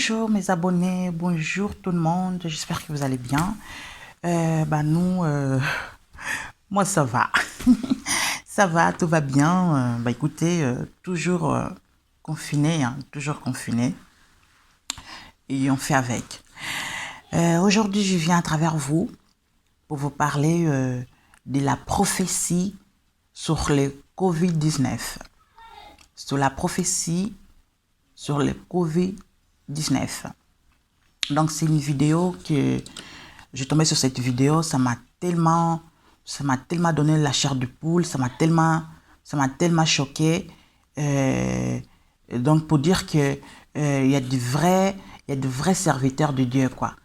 Bonjour mes abonnés, bonjour tout le monde, j'espère que vous allez bien. Nous, moi ça va, ça va, tout va bien. Écoutez, toujours confiné, toujours confiné, et on fait avec. Aujourd'hui, je viens à travers vous pour vous parler de la prophétie sur le Covid-19. Sur la prophétie sur le Covid-19. Donc, c'est une vidéo que je tombais sur cette vidéo, ça m'a tellement donné la chair de poule, ça m'a tellement choqué. Donc, pour dire que il y a de vrais serviteurs de Dieu, quoi.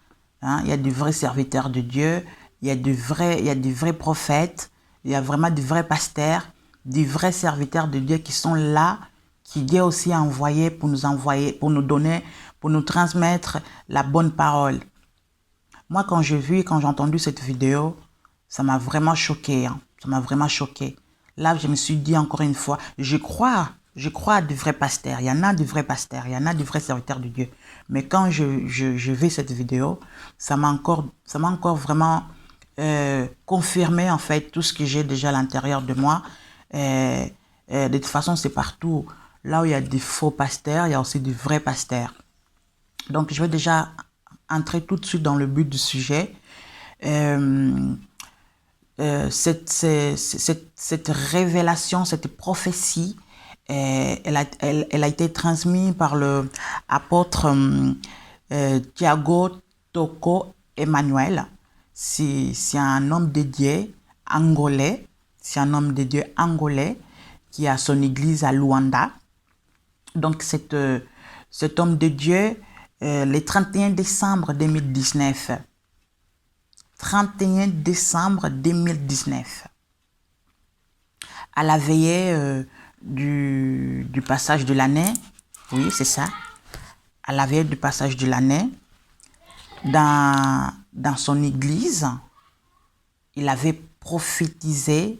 Il y a de vrais serviteurs de Dieu, il y a de vrais prophètes, il y a vraiment de vrais pasteurs, de vrais serviteurs de Dieu qui sont là, qui Dieu aussi a envoyé, pour nous donner, pour nous transmettre la bonne parole. Moi, quand j'ai entendu cette vidéo, ça m'a vraiment choqué. Ça m'a vraiment choqué. Là, je me suis dit encore une fois, je crois à de vrais pasteurs. Il y en a de vrais pasteurs, il y en a de vrais serviteurs de Dieu. Mais quand je vis cette vidéo, ça m'a encore vraiment confirmé en fait tout ce que j'ai déjà à l'intérieur de moi. De toute façon, c'est partout. Là où il y a des faux pasteurs, il y a aussi des vrais pasteurs. Donc, je vais déjà entrer tout de suite dans le but du sujet. Cette révélation, cette prophétie, elle a été transmise par le apôtre Thiago Toko Emmanuel. C'est un homme de Dieu angolais. C'est un homme de Dieu angolais qui a son église à Luanda. Donc, cet homme de Dieu, le 31 décembre 2019, 31 décembre 2019, à la veillée du passage de l'année, oui, c'est ça, à la veillée du passage de l'année, dans son église, il avait prophétisé,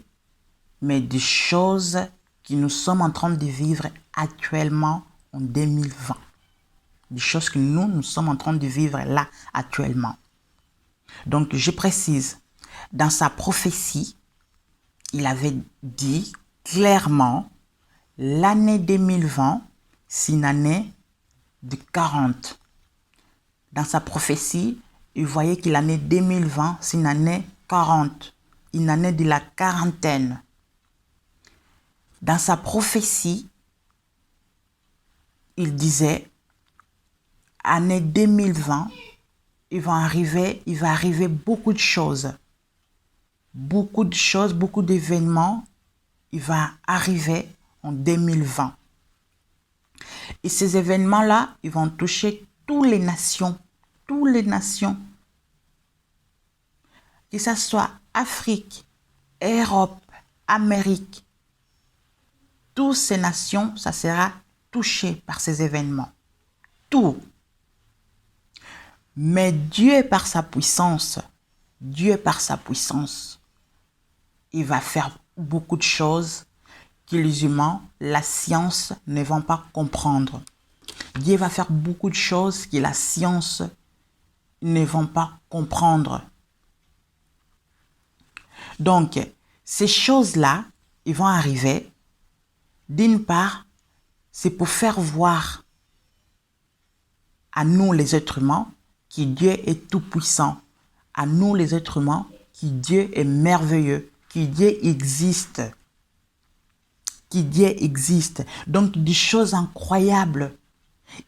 mais des choses que nous sommes en train de vivre actuellement en 2020. Des choses que nous sommes en train de vivre là, actuellement. Donc, je précise, dans sa prophétie, il avait dit clairement, l'année 2020, c'est une année de 40. Dans sa prophétie, il voyait que l'année 2020, c'est une année 40, une année de la quarantaine. Dans sa prophétie, il disait, année 2020, il va arriver beaucoup de choses. Beaucoup de choses, beaucoup d'événements, il va arriver en 2020. Et ces événements-là, ils vont toucher toutes les nations. Toutes les nations. Que ce soit Afrique, Europe, Amérique. Toutes ces nations, ça sera touché par ces événements. Tout. Mais Dieu, par sa puissance, il va faire beaucoup de choses que les humains, la science, ne vont pas comprendre. Dieu va faire beaucoup de choses que la science ne vont pas comprendre. Donc, ces choses-là, ils vont arriver. D'une part, c'est pour faire voir à nous les êtres humains que Dieu est tout puissant. À nous les êtres humains que Dieu est merveilleux, que Dieu existe. Que Dieu existe. Donc des choses incroyables.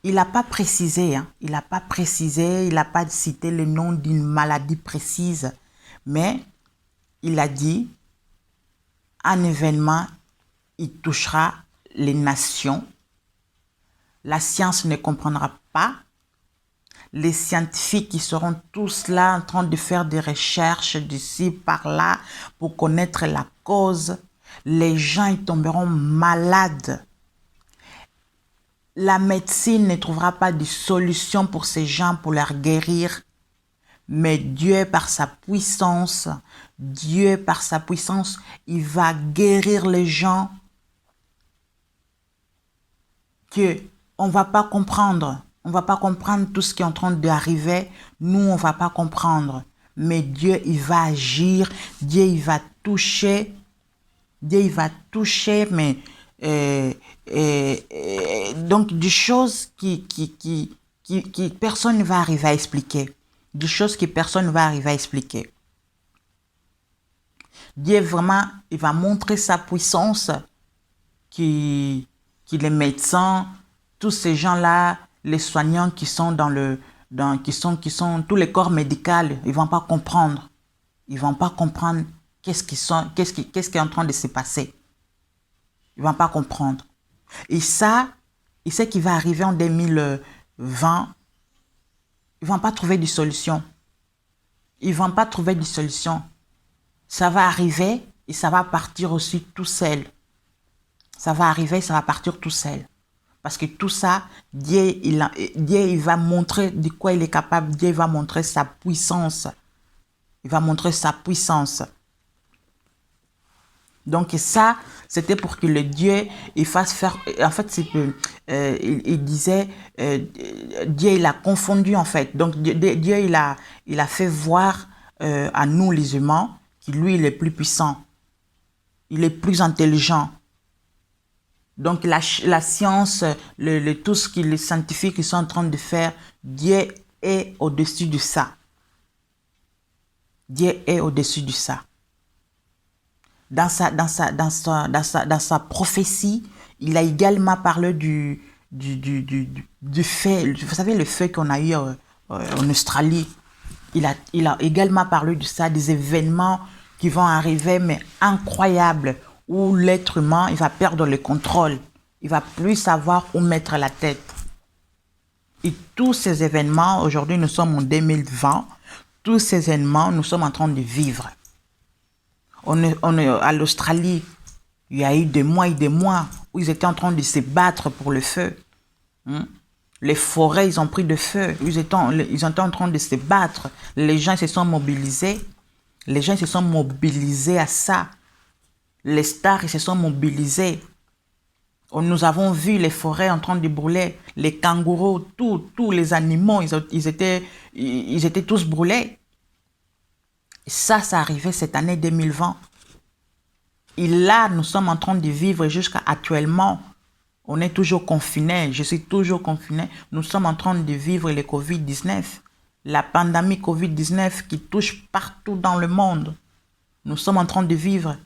Il n'a pas précisé, il n'a pas cité le nom d'une maladie précise, mais il a dit un événement, il touchera les nations. La science ne comprendra pas. Les scientifiques qui seront tous là en train de faire des recherches d'ici par là pour connaître la cause. Les gens ils tomberont malades. La médecine ne trouvera pas de solution pour ces gens pour leur guérir. Mais Dieu par sa puissance, il va guérir les gens que on ne va pas comprendre. On ne va pas comprendre tout ce qui est en train d'arriver. Nous, on ne va pas comprendre. Mais Dieu, il va agir. Dieu, il va toucher. Dieu, il va toucher, mais donc des choses qui personne ne va arriver à expliquer. Des choses que personne ne va arriver à expliquer. Dieu, vraiment, il va montrer sa puissance qui les médecins, tous ces gens-là, les soignants qui sont qui sont tous les corps médicaux, ils vont pas comprendre. Ils vont pas comprendre qu'est-ce qui est en train de se passer. Ils vont pas comprendre. Et ça, il sait qu'il va arriver en 2020. Ils vont pas trouver de solution. Ils vont pas trouver de solution. Ça va arriver et ça va partir aussi tout seul. Ça va arriver et ça va partir tout seul. Parce que tout ça, Dieu, il va montrer de quoi il est capable. Dieu va montrer sa puissance. Il va montrer sa puissance. Donc ça, c'était pour que le Dieu, il fasse faire... En fait, il disait, Dieu, il a confondu en fait. Donc Dieu, il a fait voir à nous les humains que lui, il est plus puissant. Il est plus intelligent. Donc la science, tout ce que les scientifiques sont en train de faire, Dieu est au-dessus de ça. Dieu est au-dessus de ça. Dans sa prophétie, il a également parlé du feu. Vous savez, le feu qu'on a eu en Australie. Il a également parlé de ça, des événements qui vont arriver, mais incroyables, où l'être humain, il va perdre le contrôle. Il va plus savoir où mettre la tête. Et tous ces événements, aujourd'hui, nous sommes en 2020, tous ces événements, nous sommes en train de vivre. On est à l'Australie, il y a eu des mois et des mois où ils étaient en train de se battre pour le feu. Les forêts, ils ont pris de feu. Ils étaient en train de se battre. Les gens se sont mobilisés. Les gens se sont mobilisés à ça. Les stars, ils se sont mobilisés. Nous avons vu les forêts en train de brûler. Les kangourous, tous les animaux, ils étaient tous brûlés. Ça arrivait cette année 2020. Et là, nous sommes en train de vivre jusqu'à actuellement. On est toujours confinés. Je suis toujours confiné. Nous sommes en train de vivre le Covid-19. La pandémie Covid-19 qui touche partout dans le monde. Nous sommes en train de vivre.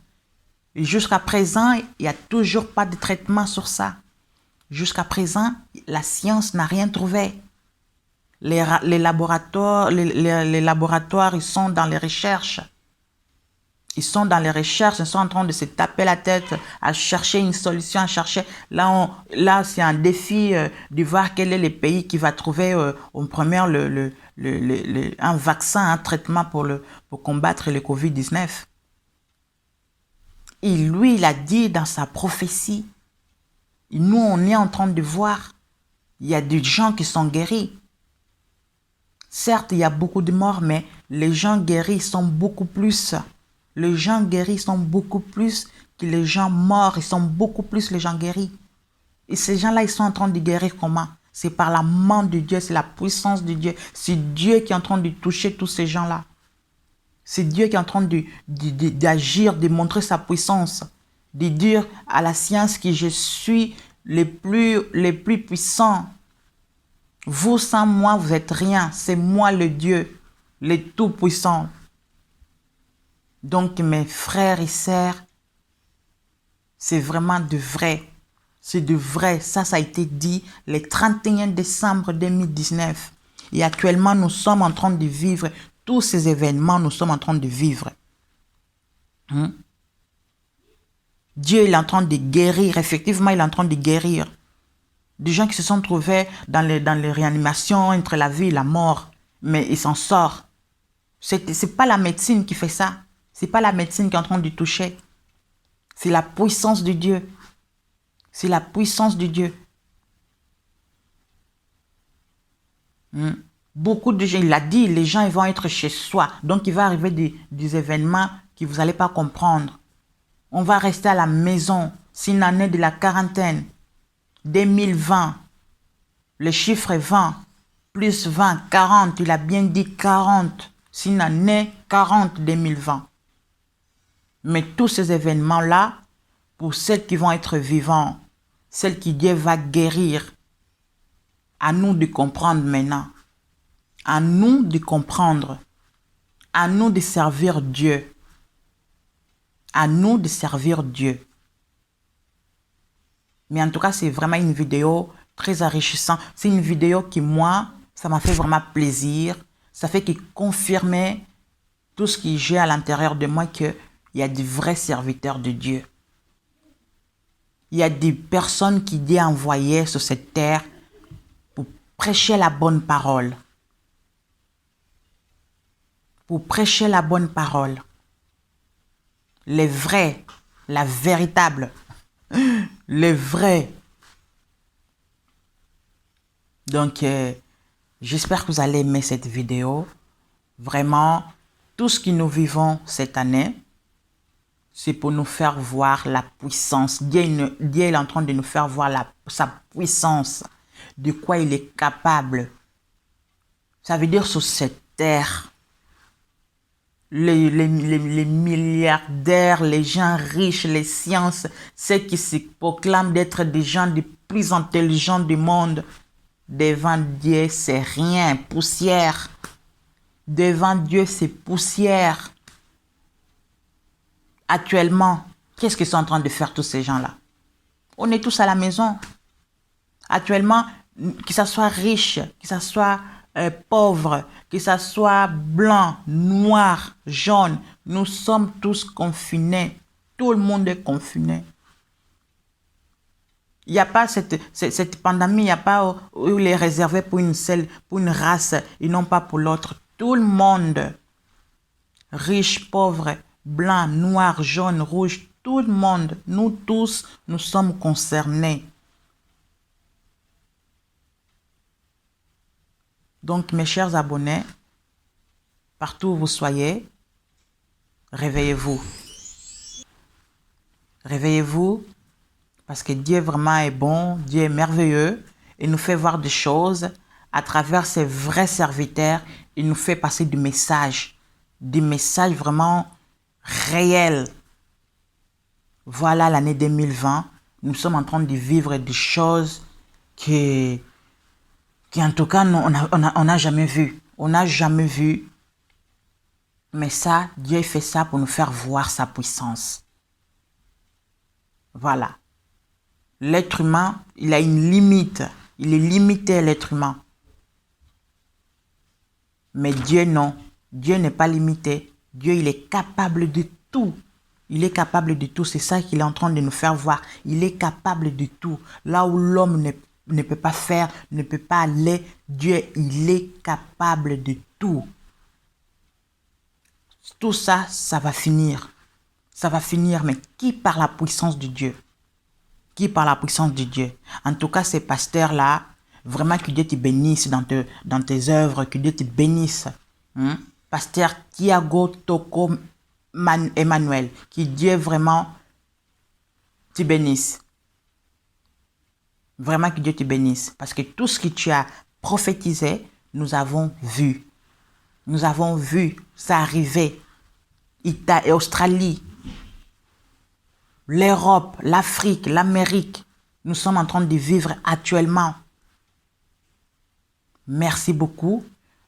Et jusqu'à présent, il n'y a toujours pas de traitement sur ça. Jusqu'à présent, la science n'a rien trouvé. Les laboratoires, ils sont dans les recherches. Ils sont dans les recherches, ils sont en train de se taper la tête, à chercher une solution, à chercher. Là c'est un défi de voir quel est le pays qui va trouver en première un vaccin, un traitement pour combattre le Covid-19. Et lui, il a dit dans sa prophétie, et nous, on est en train de voir, il y a des gens qui sont guéris. Certes, il y a beaucoup de morts, mais les gens guéris sont beaucoup plus. Les gens guéris sont beaucoup plus que les gens morts. Ils sont beaucoup plus les gens guéris. Et ces gens-là, ils sont en train de guérir comment? C'est par la main de Dieu, c'est la puissance de Dieu. C'est Dieu qui est en train de toucher tous ces gens-là. C'est Dieu qui est en train d'agir, de montrer sa puissance. De dire à la science que je suis les plus puissants. Vous, sans moi, vous êtes rien. C'est moi le Dieu, le Tout-Puissant. Donc, mes frères et sœurs, c'est vraiment de vrai. C'est de vrai. Ça a été dit le 31 décembre 2019. Et actuellement, nous sommes en train de vivre tous ces événements, nous sommes en train de vivre. Dieu, il est en train de guérir. Effectivement, il est en train de guérir. Des gens qui se sont trouvés dans les réanimations entre la vie et la mort. Mais ils s'en sortent. C'est pas la médecine qui fait ça. C'est pas la médecine qui est en train de toucher. C'est la puissance de Dieu. C'est la puissance de Dieu. Beaucoup de gens, il a dit, les gens ils vont être chez soi. Donc il va arriver des événements que vous n'allez pas comprendre. On va rester à la maison. C'est une année de la quarantaine. 2020. Le chiffre est 20. Plus 20, 40. Il a bien dit 40. C'est une année 40 2020. Mais tous ces événements-là, pour celles qui vont être vivants, celles qui Dieu va guérir, à nous de comprendre maintenant. À nous de comprendre. À nous de servir Dieu. À nous de servir Dieu. Mais en tout cas, c'est vraiment une vidéo très enrichissante. C'est une vidéo qui, moi, ça m'a fait vraiment plaisir. Ça fait qu'il confirmait tout ce que j'ai à l'intérieur de moi, qu'il y a des vrais serviteurs de Dieu. Il y a des personnes qui Dieu a envoyées sur cette terre pour prêcher la bonne parole. Pour prêcher la bonne parole. Les vrais, la véritable, les vrais. Donc, j'espère que vous allez aimer cette vidéo. Vraiment, tout ce que nous vivons cette année, c'est pour nous faire voir la puissance. Dieu est en train de nous faire voir sa puissance, de quoi il est capable. Ça veut dire sur cette terre, les milliardaires, les gens riches, les sciences, ceux qui se proclament d'être des gens les plus intelligents du monde, devant Dieu, c'est rien, poussière. Devant Dieu, c'est poussière. Actuellement, qu'est-ce qu'ils sont en train de faire tous ces gens-là? On est tous à la maison. Actuellement, que ça soit riche, que ça soit pauvre, que ça soit blanc, noir, jaune, nous sommes tous confinés. Tout le monde est confiné. Il n'y a pas cette pandémie, il n'y a pas où il est réservé pour une race et non pas pour l'autre. Tout le monde, riche, pauvre, blanc, noir, jaune, rouge, tout le monde, nous tous, nous sommes concernés. Donc, mes chers abonnés, partout où vous soyez, réveillez-vous. Réveillez-vous. Parce que Dieu vraiment est bon, Dieu est merveilleux. Il nous fait voir des choses. À travers ses vrais serviteurs, il nous fait passer du message. Des messages vraiment réels. Voilà l'année 2020. Nous sommes en train de vivre des choses qui en tout cas, on n'a jamais vu. On n'a jamais vu. Mais ça, Dieu fait ça pour nous faire voir sa puissance. Voilà. L'être humain, il a une limite. Il est limité, l'être humain. Mais Dieu, non. Dieu n'est pas limité. Dieu, il est capable de tout. Il est capable de tout. C'est ça qu'il est en train de nous faire voir. Il est capable de tout. Là où l'homme ne peut pas faire, ne peut pas aller, Dieu, il est capable de tout. Tout ça, ça va finir. Ça va finir. Mais qui par la puissance de Dieu? Qui par la puissance de Dieu. En tout cas, ces pasteurs-là, vraiment que Dieu te bénisse dans tes œuvres, que Dieu te bénisse. Pasteur Thiago Toko Emmanuel, que Dieu vraiment te bénisse. Vraiment que Dieu te bénisse. Parce que tout ce que tu as prophétisé, nous avons vu. Nous avons vu ça arriver. Australie, l'Europe, l'Afrique, l'Amérique, nous sommes en train de vivre actuellement. Merci beaucoup.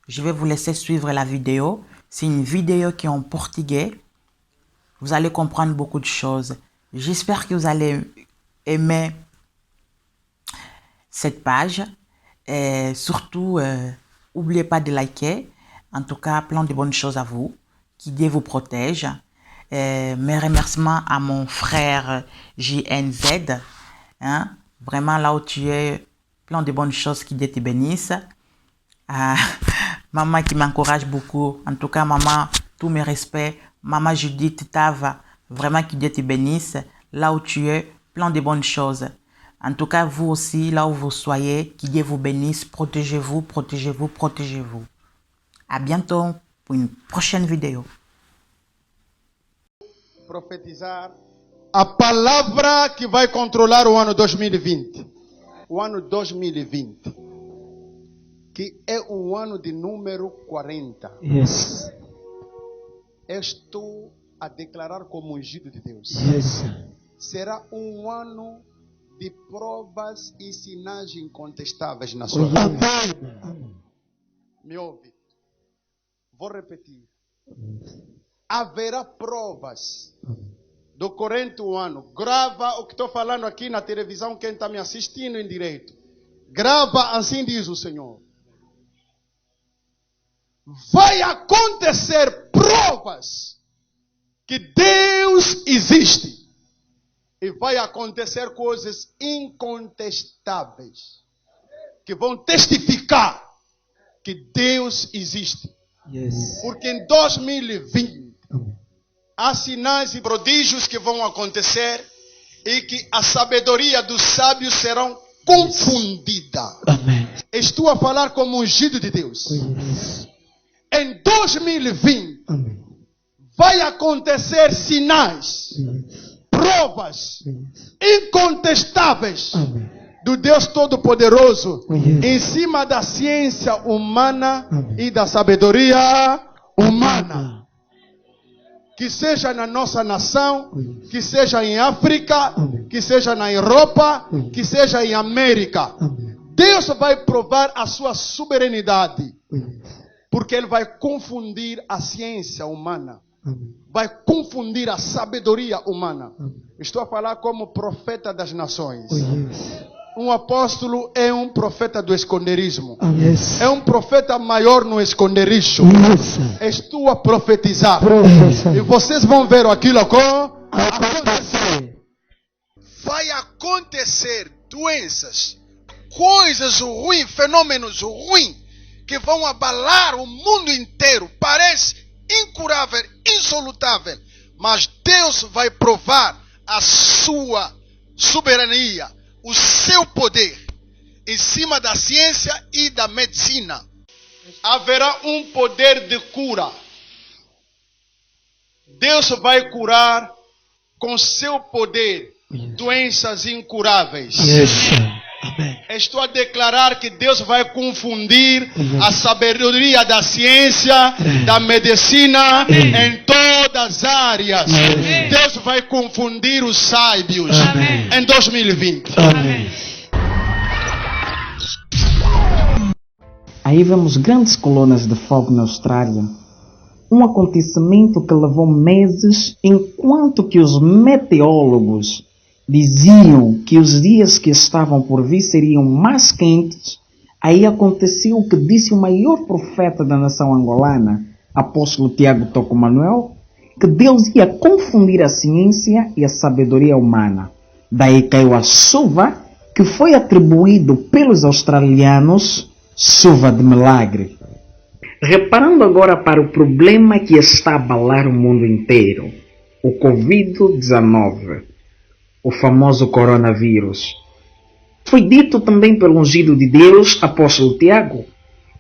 Je vais vous laisser suivre la vidéo. C'est une vidéo qui est en portugais. Vous allez comprendre beaucoup de choses. J'espère que vous allez aimer cette page. Et surtout, n'oubliez pas de liker. En tout cas, plein de bonnes choses à vous. Que Dieu vous protège. Mes remerciements à mon frère JNZ. Vraiment, là où tu es, plein de bonnes choses, qui Dieu te bénisse. Maman qui m'encourage beaucoup. En tout cas, maman, tous mes respects. Maman Judith Tava, vraiment que Dieu te bénisse. Là où tu es, plein de bonnes choses. En tout cas, vous aussi, là où vous soyez, que Dieu vous bénisse. Protégez-vous, protégez-vous, protégez-vous. À bientôt pour une prochaine vidéo. Profetizar a palavra que vai controlar o ano 2020. O ano 2020. que é um ano de número 40. Yes. Eu estou a declarar como ungido de Deus. Yes. Será um ano de provas e sinais incontestáveis na Oh, sua vida. Amen. Me ouve. Vou repetir. Haverá provas do 40 ano. Grava o que estou falando aqui na televisão, quem está me assistindo em direito. Grava, assim diz o Senhor. Vai acontecer provas que Deus existe. E vai acontecer coisas incontestáveis que vão testificar que Deus existe. Yes. Porque em 2020 Amen. há sinais e prodígios que vão acontecer e que a sabedoria dos sábios serão confundida. Amen. Estou a falar como ungido de Deus. Oh, yes. Em 2020 Amen. vai acontecer sinais, Yes. provas Yes. incontestáveis Amen. do Deus Todo-Poderoso Oh, yes. em cima da ciência humana Amém. e da sabedoria humana. Que seja na nossa nação, Oh, yes. que seja em África, Amém. que seja na Europa, Amém. que seja em América. Amen. Deus vai provar a sua soberanidade, Oh, yes. porque Ele vai confundir a ciência humana, Amen. vai confundir a sabedoria humana. Amen. Estou a falar como profeta das nações. Oh, yes. Um apóstolo é um profeta do esconderijo. Yes. É um profeta maior no esconderijo. Yes. Estou a profetizar. Professor. E vocês vão ver aquilo com Acontecer. vai acontecer doenças, coisas ruins, fenômenos ruins que vão abalar o mundo inteiro. Parece incurável, insolutável, mas Deus vai provar a sua soberania, o seu poder em cima da ciência e da medicina. Haverá um poder de cura. Deus vai curar com seu poder doenças incuráveis. Yes. Amen. Estou a declarar que Deus vai confundir a sabedoria da ciência, da medicina, em todas as áreas. Amém. Deus vai confundir os sábios Amém. em 2020. Amém. Aí vemos grandes colunas de fogo na Austrália. Um acontecimento que levou meses, enquanto que os meteorólogos diziam que os dias que estavam por vir seriam mais quentes. Aí aconteceu o que disse o maior profeta da nação angolana, apóstolo Tiago Toco Manuel, que Deus ia confundir a ciência e a sabedoria humana. Daí caiu a chuva, que foi atribuído pelos australianos chuva de milagre. Reparando agora para o problema que está a abalar o mundo inteiro, o Covid-19, o famoso coronavírus. Foi dito também pelo ungido de Deus, apóstolo Tiago,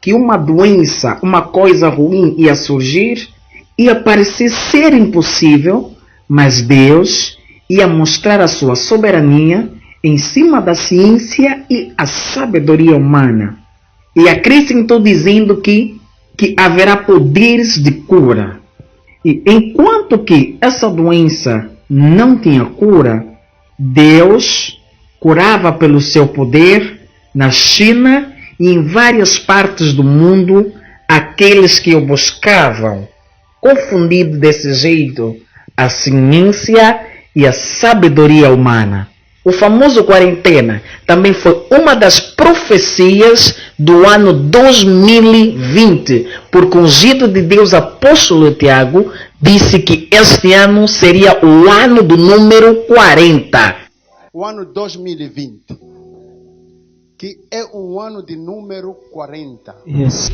que uma doença, uma coisa ruim ia surgir, ia parecer ser impossível, mas Deus ia mostrar a sua soberania em cima da ciência e a sabedoria humana. E acrescentou dizendo que haverá poderes de cura. E enquanto que essa doença não tinha cura, Deus curava pelo seu poder na China e em várias partes do mundo aqueles que o buscavam, confundindo desse jeito a ciência e a sabedoria humana. O famoso quarentena também foi uma das profecias do ano 2020, porque o ungido de Deus, apóstolo Tiago, disse que este ano seria o ano do número 40. O ano 2020, que é um ano de número 40. Yes.